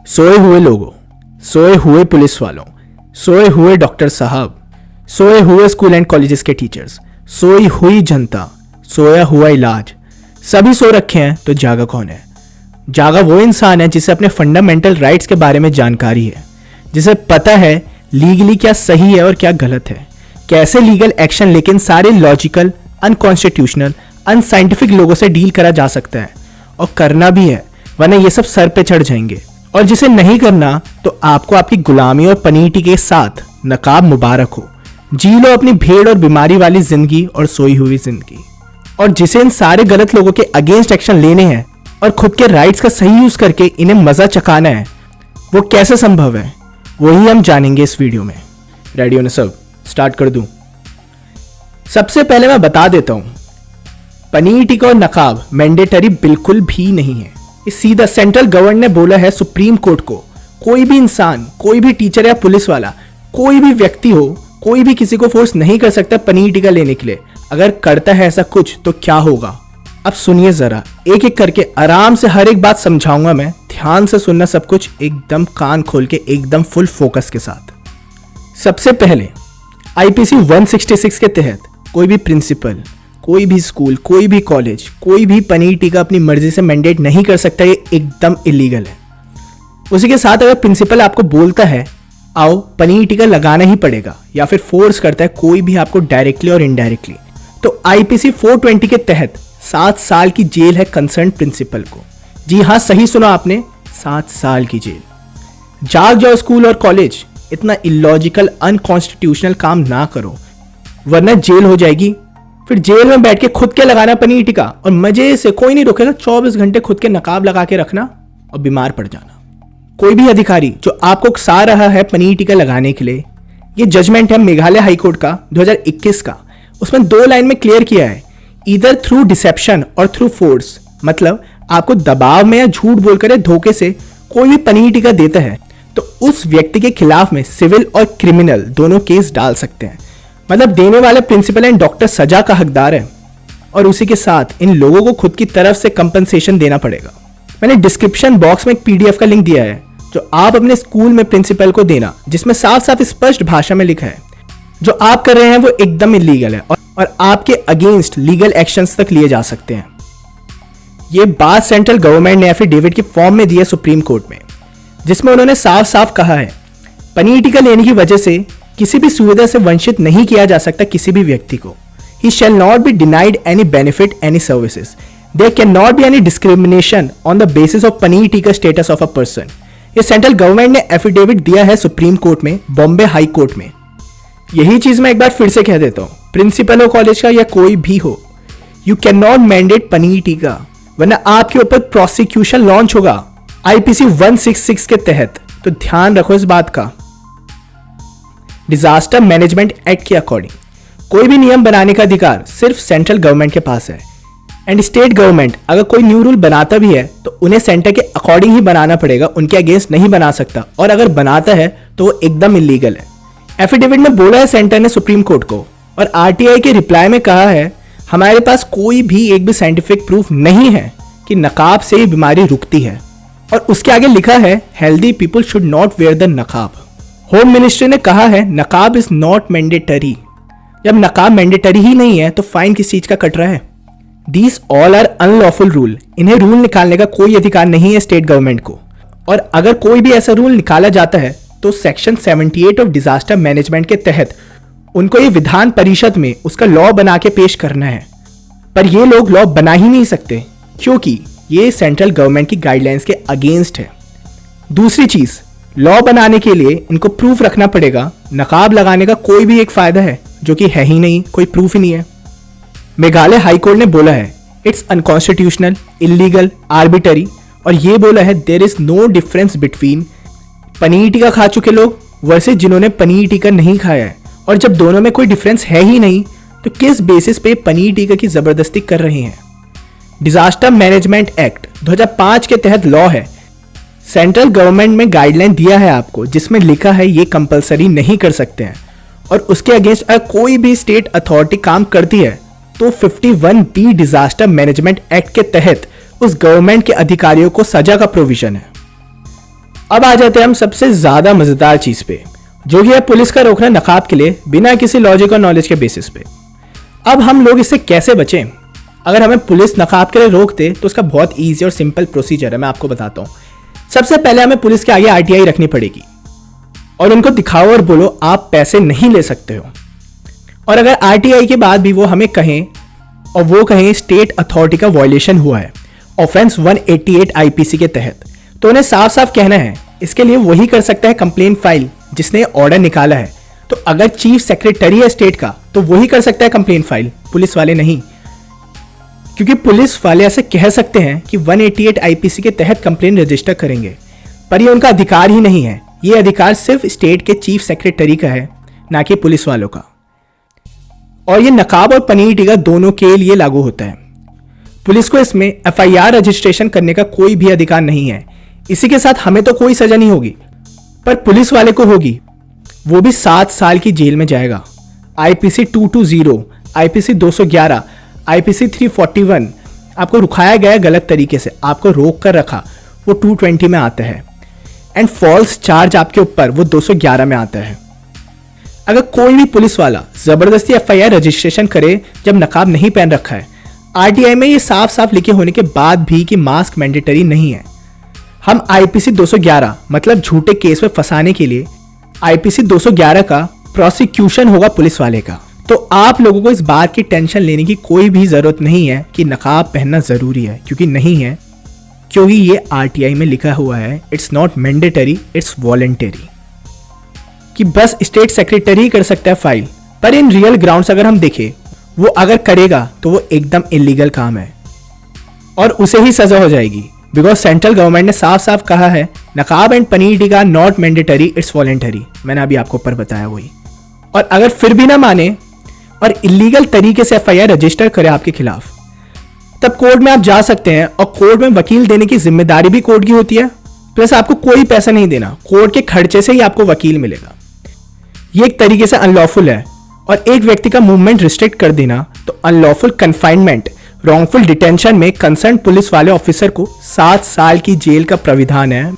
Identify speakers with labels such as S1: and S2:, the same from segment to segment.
S1: सोए हुए लोगों, सोए हुए पुलिस वालों, सोए हुए डॉक्टर साहब, सोए हुए स्कूल एंड कॉलेजेस के टीचर्स, सोई हुई जनता, सोया हुआ इलाज, सभी सो रखे हैं तो जागा कौन है? जागा वो इंसान है जिसे अपने फंडामेंटल राइट्स के बारे में जानकारी है, जिसे पता है लीगली क्या सही है और क्या गलत है, कैसे लीगल एक्शन लेकिन सारे लॉजिकल, अनकॉन्स्टिट्यूशनल, अनसाइंटिफिक लोगों से डील करा जा सकता है और करना भी है, वरना ये सब सर पे चढ़ जाएंगे। और जिसे नहीं करना तो आपको आपकी गुलामी और पनीटी के साथ नकाब मुबारक हो। जी लो अपनी भीड़ और बीमारी वाली जिंदगी और सोई हुई जिंदगी। और जिसे इन सारे गलत लोगों के अगेंस्ट एक्शन लेने हैं और खुद के राइट्स का सही यूज करके इन्हें मजा चखाना है, वो कैसे संभव है, वही हम जानेंगे इस वीडियो में। रेडी हो ना सब? स्टार्ट कर दूं? सबसे पहले मैं बता देता हूं, पनीर टिक्का और नकाब मैंडेटरी बिल्कुल भी नहीं है। ये सीधा सेंट्रल गवर्नमेंट ने बोला है सुप्रीम कोर्ट को। कोई भी इंसान, कोई भी टीचर या पुलिस वाला, कोई भी व्यक्ति हो, कोई भी किसी को फोर्स नहीं कर सकता पनीर टिक्का लेने के लिए। अगर करता है ऐसा कुछ तो क्या होगा? अब सुनिए जरा, एक एक करके आराम से हर एक बात समझाऊंगा मैं। ध्यान से सुनना सब कुछ, एकदम कान खोल के, एकदम फुल फोकस के साथ। सबसे पहले आईपीसी 166 के तहत कोई भी प्रिंसिपल, कोई भी स्कूल, कोई भी कॉलेज, कोई भी पनीर टिक्का अपनी मर्जी से मैंडेट नहीं कर सकता। ये एकदम इलीगल है। उसी के साथ अगर प्रिंसिपल आपको बोलता है आओ पनीर टिक्का लगाना ही पड़ेगा, या फिर फोर्स करता है कोई भी आपको डायरेक्टली और इनडायरेक्टली, तो आईपीसी 420 के तहत 7 साल की जेल है कंसर्न प्रिंसिपल को। जी हाँ, सही सुना आपने, 7 साल की जेल। जाग जाओ स्कूल और कॉलेज, इतना इलॉजिकल, अनकॉन्स्टिट्यूशनल काम ना करो, वरना जेल हो जाएगी। फिर जेल में बैठ के खुद के लगाना पनीर टिक्का और मजे से, कोई नहीं रोकेगा, 24 घंटे खुद के नकाब लगा के रखना और बीमार पड़ जाना। कोई भी अधिकारी जो आपको उकसा रहा है पनीर टिक्का लगाने के लिए, ये जजमेंट है मेघालय हाईकोर्ट का 2021 का। उसमें 2 लाइन में क्लियर किया है, ईदर थ्रू डिसेप्शन और थ्रू फोर्स। मतलब आपको दबाव में या झूठ बोलकर या धोखे से कोई भी पनीर टिक्का देता है तो उस व्यक्ति के खिलाफ में सिविल और क्रिमिनल दोनों केस डाल सकते हैं। मतलब देने वाले प्रिंसिपल एंड डॉक्टर सजा का हकदार है और उसी के साथ इन लोगों को खुद की तरफ से कंपनसेशन देना पड़ेगा। मैंने डिस्क्रिप्शन बॉक्स में एक पीडीएफ का लिंक दिया है जो आप अपने स्कूल में प्रिंसिपल को देना, जिसमें साफ साफ स्पष्ट भाषा में लिखा है जो आप कर रहे हैं वो एकदम इलीगल है और आपके अगेंस्ट लीगल एक्शंस तक लिए जा सकते हैं। ये बात सेंट्रल गवर्नमेंट ने एफिडेविट की फॉर्म में दी है सुप्रीम कोर्ट में, जिसमें उन्होंने साफ साफ कहा है पनीर टिक्का लेने की वजह से किसी भी सुविधा से वंचित नहीं किया जा सकता किसी भी व्यक्ति को। He shall not be denied any benefit, any services. There cannot be any discrimination on the basis of paneer tikka status of a person. ये सेंट्रल गवर्नमेंट ने एफिडेविट दिया है सुप्रीम कोर्ट में, बॉम्बे हाई कोर्ट में। यही चीज मैं एक बार फिर से कह देता हूं, प्रिंसिपल हो कॉलेज का या कोई भी हो, you can not mandate paneer tikka, वरना आपके ऊपर प्रोसिक्यूशन लॉन्च होगा आईपीसी 166 के तहत। तो ध्यान रखो इस बात का। डिजास्टर मैनेजमेंट एक्ट के अकॉर्डिंग कोई भी नियम बनाने का अधिकार सिर्फ सेंट्रल गवर्नमेंट के पास है। एंड स्टेट गवर्नमेंट अगर कोई न्यू रूल बनाता भी है तो उन्हें सेंटर के अकॉर्डिंग ही बनाना पड़ेगा, उनके अगेंस्ट नहीं बना सकता। और अगर बनाता है तो वो एकदम इलीगल है। एफिडेविट में बोला है सेंटर ने सुप्रीम कोर्ट को, और आरटीआई के रिप्लाई में कहा है हमारे पास कोई भी एक भी साइंटिफिक प्रूफ नहीं है कि नकाब से ये बीमारी रुकती है। और उसके आगे लिखा है healthy people should not wear the नकाब। होम मिनिस्ट्री ने कहा है नकाब इज नॉट मैंडेटरी। जब नकाब मैंडेटरी ही नहीं है तो फाइन किस चीज का कट रहा है? These all are unlawful rule. इन्हें रूल निकालने का कोई अधिकार नहीं है स्टेट गवर्नमेंट को। और अगर कोई भी ऐसा रूल निकाला जाता है तो सेक्शन 78 ऑफ डिजास्टर मैनेजमेंट के तहत उनको ये विधान परिषद में उसका लॉ बना के पेश करना है। पर ये लोग लॉ बना ही नहीं सकते क्योंकि ये सेंट्रल गवर्नमेंट की गाइडलाइंस के अगेंस्ट है। दूसरी चीज, लॉ बनाने के लिए इनको प्रूफ रखना पड़ेगा। नकाब लगाने का कोई भी एक फायदा है जो कि है ही नहीं, कोई प्रूफ ही नहीं है। मेघालय हाईकोर्ट ने बोला है इट्स अनकॉन्स्टिट्यूशनल, इलीगल, आर्बिटरी, और ये बोला है there is no difference between paneer tikka खा चुके लोग वर्सेस जिन्होंने पनीर टिक्का नहीं खाया है। और जब दोनों में कोई डिफरेंस है ही नहीं तो किस बेसिस पे पनीर टिक्का की जबरदस्ती कर रहे हैं? डिजास्टर मैनेजमेंट एक्ट 2005 के तहत लॉ है। सेंट्रल गवर्नमेंट में गाइडलाइन दिया है आपको, जिसमें लिखा है ये कंपलसरी नहीं कर सकते हैं। और उसके अगेंस्ट अगर कोई भी स्टेट अथॉरिटी काम करती है तो 51B डिजास्टर मैनेजमेंट एक्ट के तहत उस गवर्नमेंट के अधिकारियों को सजा का प्रोविजन है। अब आ जाते हैं हम सबसे ज्यादा मजेदार चीज पे, जो कि है पुलिस का रोकना नकाब के लिए बिना किसी लॉजिक और नॉलेज के बेसिस पे। अब हम लोग इससे कैसे बचें? अगर हमें पुलिस नकाब के लिए रोक दे तो उसका बहुत ईजी और सिंपल प्रोसीजर है, मैं आपको बताता हूँ। सबसे पहले हमें पुलिस के आगे आरटीआई रखनी पड़ेगी और उनको दिखाओ और बोलो आप पैसे नहीं ले सकते हो। और अगर आरटीआई के बाद भी वो हमें कहें और वो कहें स्टेट अथॉरिटी का वायलेशन हुआ है ऑफेंस 188 आईपीसी के तहत, तो उन्हें साफ साफ कहना है इसके लिए वही कर सकता है कंप्लेन फाइल जिसने ऑर्डर निकाला है। तो अगर चीफ सेक्रेटरी है स्टेट का तो वही कर सकता है कंप्लेन फाइल, पुलिस वाले नहीं। क्योंकि पुलिस वाले ऐसे कह सकते हैं कि 188 आईपीसी के तहत कंप्लेन रजिस्टर करेंगे, पर ये उनका अधिकार ही नहीं है। ये अधिकार सिर्फ स्टेट के चीफ सेक्रेटरी का है, ना कि पुलिस वालों का। और ये नकाब और पनीर टीका दोनों के लिए लागू होता है। पुलिस को इसमें एफआईआर रजिस्ट्रेशन करने का कोई भी अधिकार नहीं है। इसी के साथ हमें तो कोई सजा नहीं होगी, पर पुलिस वाले को होगी, वो भी 7 साल की जेल में जाएगा। आईपीसी 220, आईपीसी 211, आईपीसी 341 आपको रुकाया गया गलत तरीके से, आपको रोक कर रखा, वो 220 में आता है। एंड फॉल्स चार्ज आपके ऊपर, वो 211 में आता है। अगर कोई भी पुलिस वाला जबरदस्ती एफआईआर रजिस्ट्रेशन करे जब नकाब नहीं पहन रखा है, आरटीआई में ये साफ साफ लिखे होने के बाद भी कि मास्क मैंडेटरी नहीं है, हम आईपीसी 211 मतलब झूठे केस में फंसाने के लिए आईपीसी 211 का प्रोसिक्यूशन होगा पुलिस वाले का। तो आप लोगों को इस बात की टेंशन लेने की कोई भी जरूरत नहीं है कि नकाब पहनना जरूरी है, क्योंकि नहीं है, क्योंकि ये आरटीआई में लिखा हुआ है it's not mandatory, it's voluntary, कि बस स्टेट सेक्रेटरी ही कर सकता है फाइल। पर इन रियल ग्राउंड्स अगर हम देखें, वो अगर करेगा तो वो एकदम इलीगल काम है और उसे ही सजा हो जाएगी, बिकॉज सेंट्रल गवर्नमेंट ने साफ साफ कहा है नकाब एंड पनीर टीका नॉट मैंडेटरी, इट्स वॉलंटरी। मैंने अभी आपको ऊपर बताया वही। और अगर फिर भी ना माने और इलीगल तरीके से एफआईआर रजिस्टर करे आपके खिलाफ, तब कोर्ट में आप जा सकते हैं और कोर्ट में वकील देने की जिम्मेदारी भी कोर्ट की होती है। प्लस आपको कोई पैसा नहीं देना, कोर्ट के खर्चे से ही आपको वकील मिलेगा। ये एक तरीके से अनलॉफुल है। और एक व्यक्ति का मूवमेंट रिस्ट्रिक्ट कर देना तो अनलॉफुल कन्फाइनमेंट, रॉन्गफुल डिटेंशन में कंसर्न पुलिस वाले ऑफिसर को 7 साल की जेल का प्राविधान है।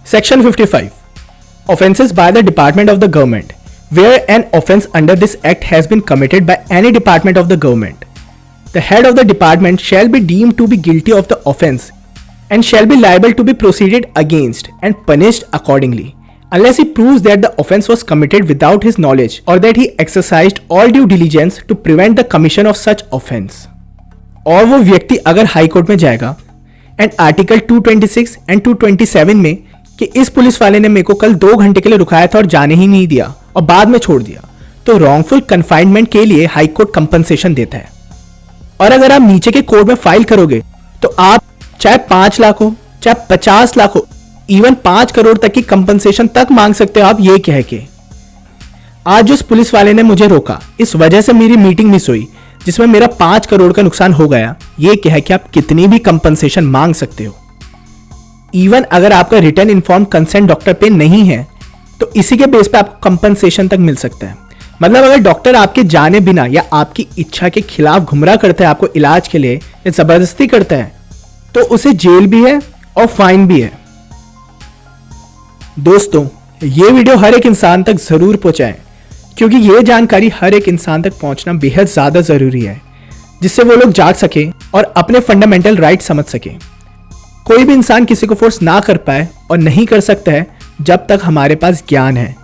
S1: Section 55 offences by the department of the government where an offence under this act has been committed by any department of the government, the head of the department shall be deemed to be guilty of the offence and shall be liable to be proceeded against and punished accordingly unless he proves that the offence was committed without his knowledge or that he exercised all due diligence to prevent the commission of such offence। और वो व्यक्ति अगर high court में जाएगा and article 226 and 227 में कि इस police वाले ने मेरे को कल 2 घंटे के लिए रुकाया था और जाने ही नहीं दिया और बाद में छोड़ दिया, तो रॉन्गफुल कन्फाइनमेंट के लिए हाई कोर्ट कंपनसेशन देता है। और अगर आप नीचे के कोर्ट में फाइल करोगे तो आप चाहे 5 लाख हो, चाहे 50 लाख हो, इवन 5 करोड़ तक की कंपनसेशन तक मांग सकते हो आप ये कह के आज उस पुलिस वाले ने मुझे रोका, इस वजह से मेरी मीटिंग मिस हुई जिसमें मेरा 5 करोड़ का नुकसान हो गया, ये कह के आप कितनी भी कंपनसेशन मांग सकते हो। इवन अगर आपका रिटर्न इन्फॉर्म कंसेंट डॉक्टर पे नहीं है तो इसी के बेस पे आपको कंपनसेशन तक मिल सकता है। मतलब अगर डॉक्टर आपके जाने बिना या आपकी इच्छा के खिलाफ गुमराह करता है आपको इलाज के लिए या जबरदस्ती करता है तो उसे जेल भी है और फाइन भी है। दोस्तों, ये वीडियो हर एक इंसान तक जरूर पहुंचाएं, क्योंकि ये जानकारी हर एक इंसान तक पहुंचना बेहद ज्यादा जरूरी है, जिससे वो लोग जाग सके और अपने फंडामेंटल राइट समझ सके। कोई भी इंसान किसी को फोर्स ना कर पाए और नहीं कर सकता है जब तक हमारे पास ज्ञान है।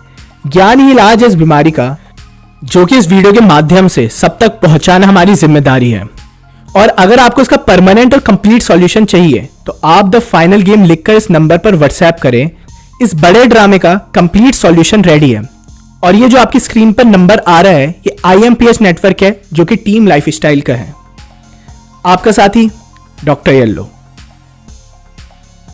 S1: ज्ञान ही इलाज है इस बीमारी का, जो कि इस वीडियो के माध्यम से सब तक पहुंचाना हमारी जिम्मेदारी है। और अगर आपको इसका परमानेंट और कंप्लीट सॉल्यूशन चाहिए तो आप द फाइनल गेम लिखकर इस नंबर पर व्हाट्सएप करें। इस बड़े ड्रामे का कंप्लीट सॉल्यूशन रेडी है। और ये जो आपकी स्क्रीन पर नंबर आ रहा है ये IMPH नेटवर्क है, जो कि टीम लाइफस्टाइल का है। आपका साथी डॉक्टर येल्लो।